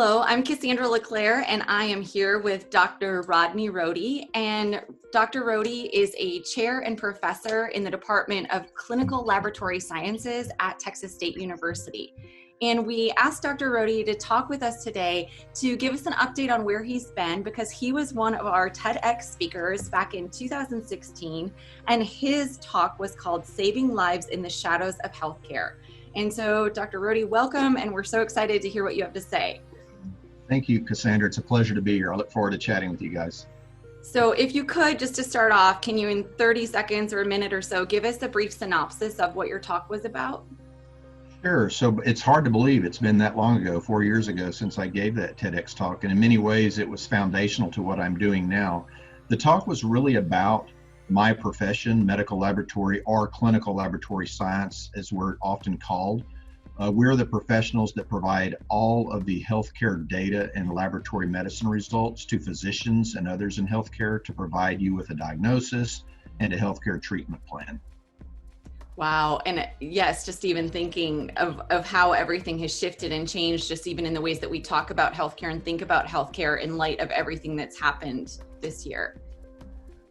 Hello, I'm Cassandra LeClaire, and I am here with Dr. Rodney Rohde. And Dr. Rohde is a chair and professor in the Department of Clinical Laboratory Sciences at Texas State University. And we asked Dr. Rohde to talk with us today to give us an update on where he's been, because he was one of our TEDx speakers back in 2016, and his talk was called Saving Lives in the Shadows of Healthcare. And so, Dr. Rohde, welcome, and we're so excited to hear what you have to say. Thank you, Cassandra. It's a pleasure to be here. I look forward to chatting with you guys. So if you could, just to start off, can you in 30 seconds or a minute or so, give us a brief synopsis of what your talk was about? Sure. So it's hard to believe it's been that long ago, 4 years ago, since I gave that TEDx talk. And in many ways, it was foundational to what I'm doing now. The talk was really about my profession, medical laboratory or clinical laboratory science, as we're often called. We're the professionals that provide all of the healthcare data and laboratory medicine results to physicians and others in healthcare to provide you with a diagnosis and a healthcare treatment plan. Wow. And yes, just even thinking of how everything has shifted and changed, just even in the ways that we talk about healthcare and think about healthcare in light of everything that's happened this year.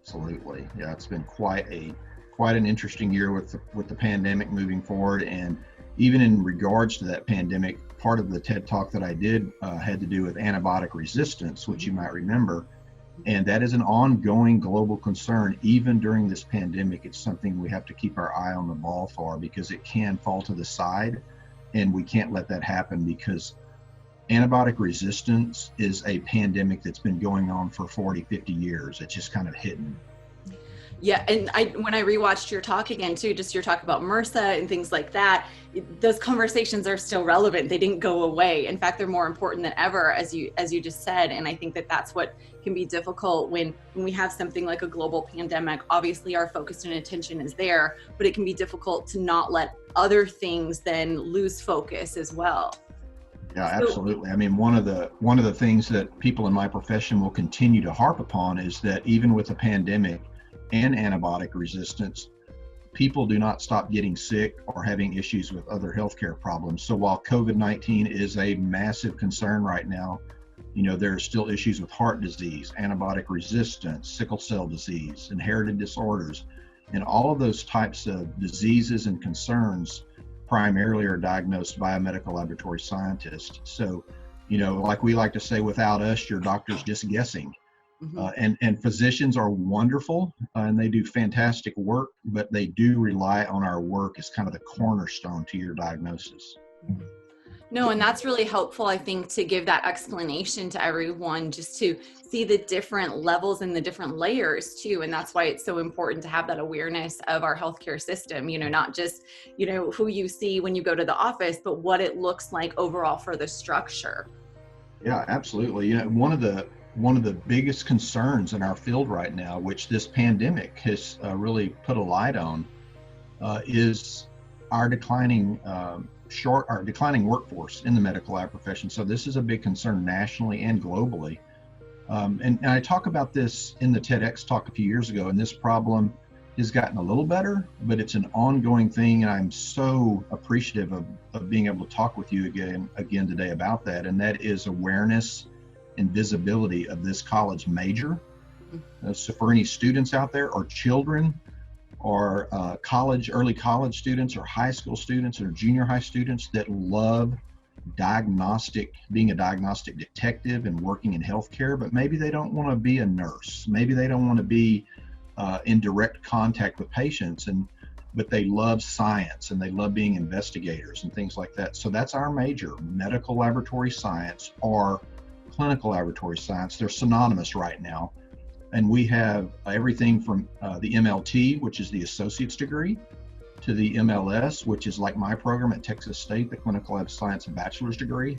Absolutely. Yeah, it's been quite an interesting year with the pandemic moving forward. And even in regards to that pandemic, part of the TED Talk that I did had to do with antibiotic resistance, which you might remember. And that is an ongoing global concern. Even during this pandemic, it's something we have to keep our eye on the ball for, because it can fall to the side, and we can't let that happen, because antibiotic resistance is a pandemic that's been going on for 40, 50 years. It's just kind of hidden. Yeah, and when I rewatched your talk again too, just your talk about MRSA and things like that, those conversations are still relevant. They didn't go away. In fact, they're more important than ever, as you just said. And I think that that's what can be difficult when we have something like a global pandemic. Obviously, our focus and attention is there, but it can be difficult to not let other things then lose focus as well. Yeah, absolutely. I mean, one of the things that people in my profession will continue to harp upon is that even with a pandemic and antibiotic resistance, people do not stop getting sick or having issues with other healthcare problems. So while COVID-19 is a massive concern right now, there are still issues with heart disease, antibiotic resistance, sickle cell disease, inherited disorders, and all of those types of diseases and concerns primarily are diagnosed by a medical laboratory scientist. So, like we like to say, without us, your doctor's just guessing. Mm-hmm. And physicians are wonderful and they do fantastic work, but they do rely on our work as kind of the cornerstone to your diagnosis. No, and that's really helpful, I think, to give that explanation to everyone, just to see the different levels and the different layers too. And that's why it's so important to have that awareness of our healthcare system, not just, who you see when you go to the office, but what it looks like overall for the structure. Yeah, absolutely. One of the biggest concerns in our field right now, which this pandemic has really put a light on, is our declining workforce in the medical lab profession. So this is a big concern nationally and globally. And I talk about this in the TEDx talk a few years ago, and this problem has gotten a little better, but it's an ongoing thing. And I'm so appreciative of being able to talk with you again today about that. And that is awareness and visibility of this college major. So for any students out there, or children, or early college students, or high school students, or junior high students that love being a diagnostic detective and working in healthcare, but maybe they don't want to be a nurse. Maybe they don't want to be in direct contact with patients, but they love science and they love being investigators and things like that. So that's our major, medical laboratory science or clinical laboratory science. They're synonymous right now. And we have everything from the MLT, which is the associate's degree, to the MLS, which is like my program at Texas State, the Clinical Lab Science Bachelor's degree.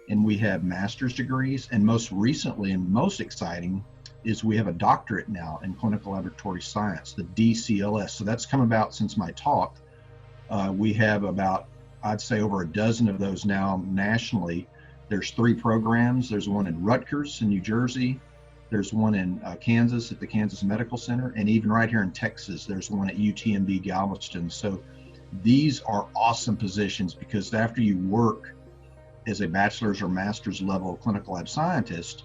And we have master's degrees. And most recently and most exciting is we have a doctorate now in clinical laboratory science, the DCLS. So that's come about since my talk. We have about, I'd say, over a dozen of those now nationally. There's 3 programs. There's one in Rutgers in New Jersey. There's one in Kansas at the Kansas Medical Center. And even right here in Texas, there's one at UTMB Galveston. So these are awesome positions, because after you work as a bachelor's or master's level clinical lab scientist,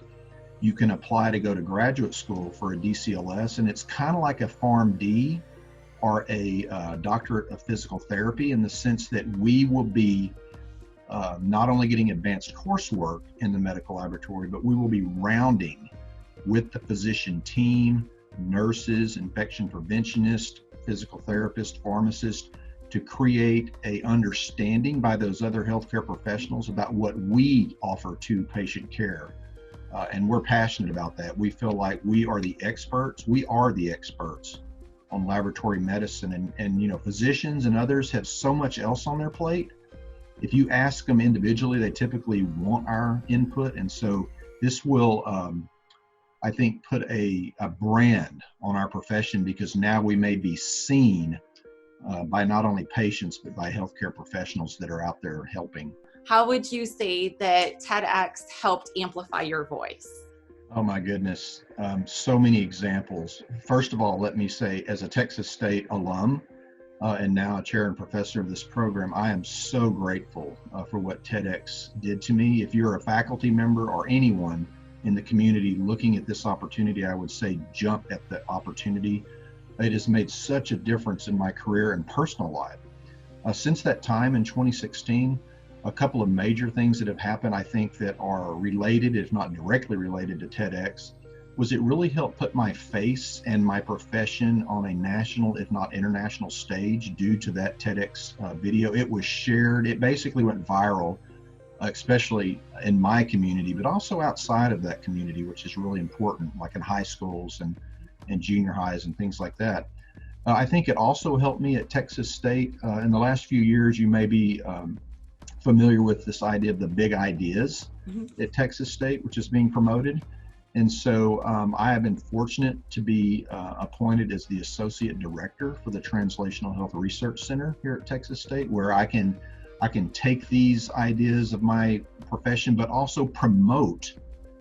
you can apply to go to graduate school for a DCLS, and it's kind of like a PharmD or a doctorate of physical therapy, in the sense that we will be not only getting advanced coursework in the medical laboratory, but we will be rounding with the physician team, nurses, infection preventionists, physical therapists, pharmacists, to create a understanding by those other healthcare professionals about what we offer to patient care. And we're passionate about that. We feel like we are the experts. We are the experts on laboratory medicine, and you know, physicians and others have so much else on their plate. If you ask them individually, they typically want our input. And so this will, I think, put a brand on our profession, because now we may be seen by not only patients, but by healthcare professionals that are out there helping. How would you say that TEDx helped amplify your voice? Oh my goodness, so many examples. First of all, let me say, as a Texas State alum, and now a chair and professor of this program, I am so grateful for what TEDx did to me. If you're a faculty member or anyone in the community looking at this opportunity, I would say jump at the opportunity. It has made such a difference in my career and personal life. Since that time in 2016, a couple of major things that have happened, I think, that are related, if not directly related, to TEDx, was it really helped put my face and my profession on a national, if not international stage, due to that TEDx video. It was shared. It basically went viral, especially in my community, but also outside of that community, which is really important, like in high schools and junior highs and things like that. I think it also helped me at Texas State. In the last few years, you may be familiar with this idea of the big ideas at Texas State, which is being promoted. And so I have been fortunate to be appointed as the Associate Director for the Translational Health Research Center here at Texas State, where I can take these ideas of my profession, but also promote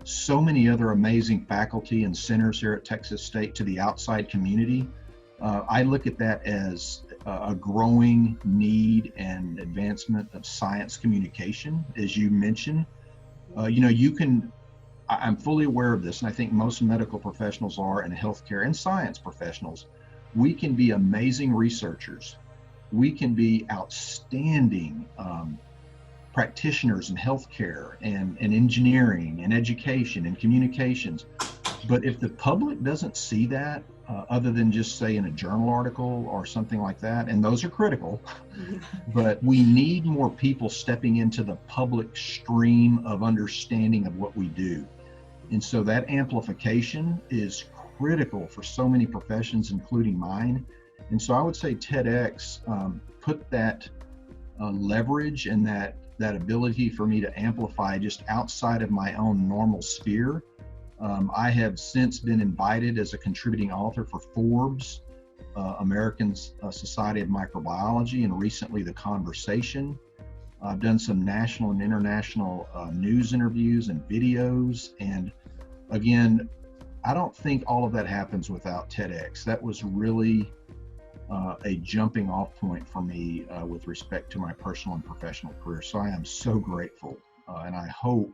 so many other amazing faculty and centers here at Texas State to the outside community. I look at that as a growing need and advancement of science communication, as you mentioned. You know, I'm fully aware of this, and I think most medical professionals are, and healthcare and science professionals. We can be amazing researchers. We can be outstanding practitioners in healthcare and engineering and education and communications. But if the public doesn't see that, other than just say in a journal article or something like that, and those are critical, but we need more people stepping into the public stream of understanding of what we do. And so that amplification is critical for so many professions, including mine. And so I would say TEDx put that leverage and that ability for me to amplify just outside of my own normal sphere. I have since been invited as a contributing author for Forbes, American Society of Microbiology, and recently The Conversation. I've done some national and international news interviews and videos. And again, I don't think all of that happens without TEDx. That was really a jumping off point for me with respect to my personal and professional career. So I am so grateful, and I hope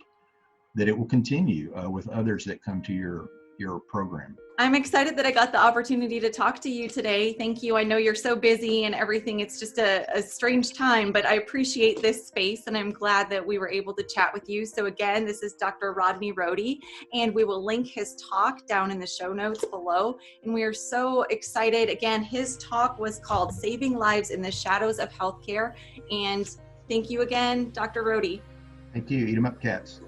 that it will continue with others that come to your program. I'm excited that I got the opportunity to talk to you today. Thank you. I know you're so busy and everything. It's just a strange time, but I appreciate this space, and I'm glad that we were able to chat with you. So again, this is Dr. Rodney Rohde, and we will link his talk down in the show notes below. And we are so excited. Again, his talk was called Saving Lives in the Shadows of Healthcare. And thank you again, Dr. Rohde. Thank you. Eat 'em up, cats.